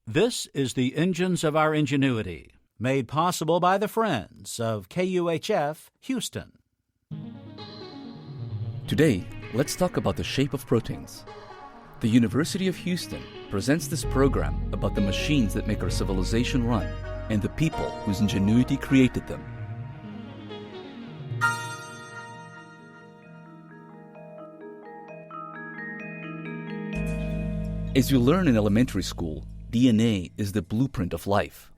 This is the Engines of Our Ingenuity, made possible by the friends of KUHF Houston. Today, let's talk about the shape of proteins. The University of Houston presents this program about the machines that make our civilization run and the people whose ingenuity created them. As you learn in elementary school, DNA is the blueprint of life.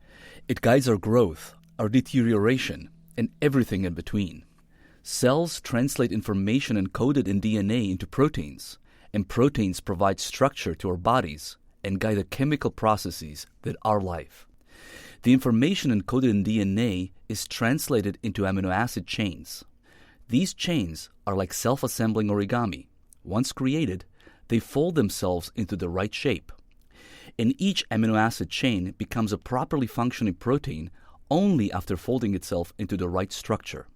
It guides our growth, our deterioration, and everything in between. Cells translate information encoded in DNA into proteins, and proteins provide structure to our bodies and guide the chemical processes that are life. The information encoded in DNA is translated into amino acid chains. These chains are like self-assembling origami. Once created, they fold themselves into the right shape. And each amino acid chain becomes a properly functioning protein only after folding itself into the right structure.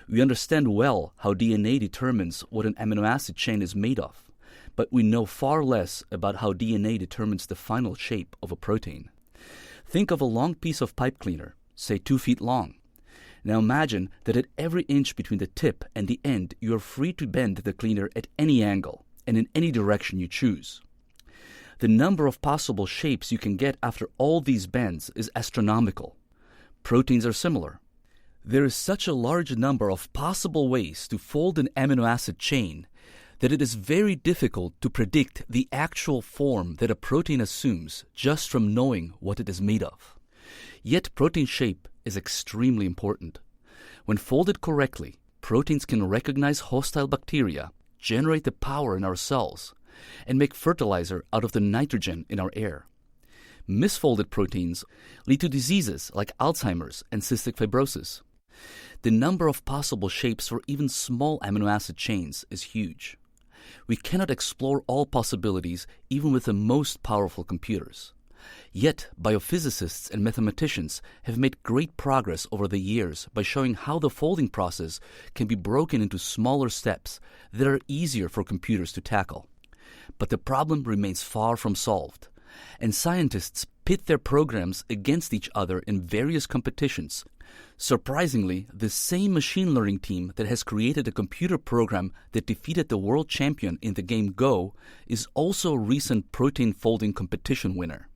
We understand well how DNA determines what an amino acid chain is made of, but we know far less about how DNA determines the final shape of a protein. Think of a long piece of pipe cleaner, say 2 feet long. Now imagine that at every inch between the tip and the end, you are free to bend the cleaner at any angle and in any direction you choose. The number of possible shapes you can get after all these bends is astronomical. Proteins are similar. There is such a large number of possible ways to fold an amino acid chain that it is very difficult to predict the actual form that a protein assumes just from knowing what it is made of. Yet protein shape is extremely important. When folded correctly, proteins can recognize hostile bacteria, generate the power in our cells, and make fertilizer out of the nitrogen in our air. Misfolded proteins lead to diseases like Alzheimer's and cystic fibrosis. The number of possible shapes for even small amino acid chains is huge. We cannot explore all possibilities even with the most powerful computers. Yet, biophysicists and mathematicians have made great progress over the years by showing how the folding process can be broken into smaller steps that are easier for computers to tackle. But the problem remains far from solved, and scientists pit their programs against each other in various competitions. Surprisingly, the same machine learning team that has created a computer program that defeated the world champion in the game Go is also a recent protein folding competition winner.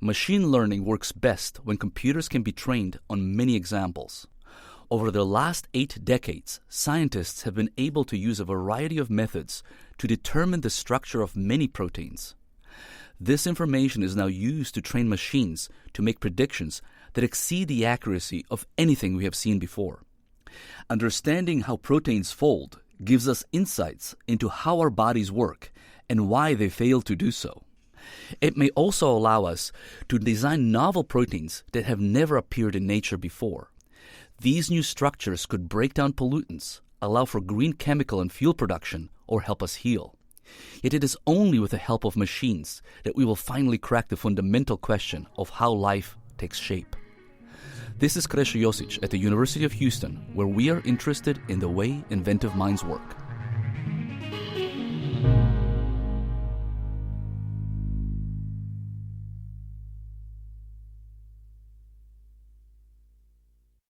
Machine learning works best when computers can be trained on many examples. Over the last 8 decades, scientists have been able to use a variety of methods to determine the structure of many proteins. This information is now used to train machines to make predictions that exceed the accuracy of anything we have seen before. Understanding how proteins fold gives us insights into how our bodies work and why they fail to do so. It may also allow us to design novel proteins that have never appeared in nature before. These new structures could break down pollutants, allow for green chemical and fuel production, or help us heal. Yet it is only with the help of machines that we will finally crack the fundamental question of how life takes shape. This is Krešo Josic at the University of Houston, where we are interested in the way inventive minds work.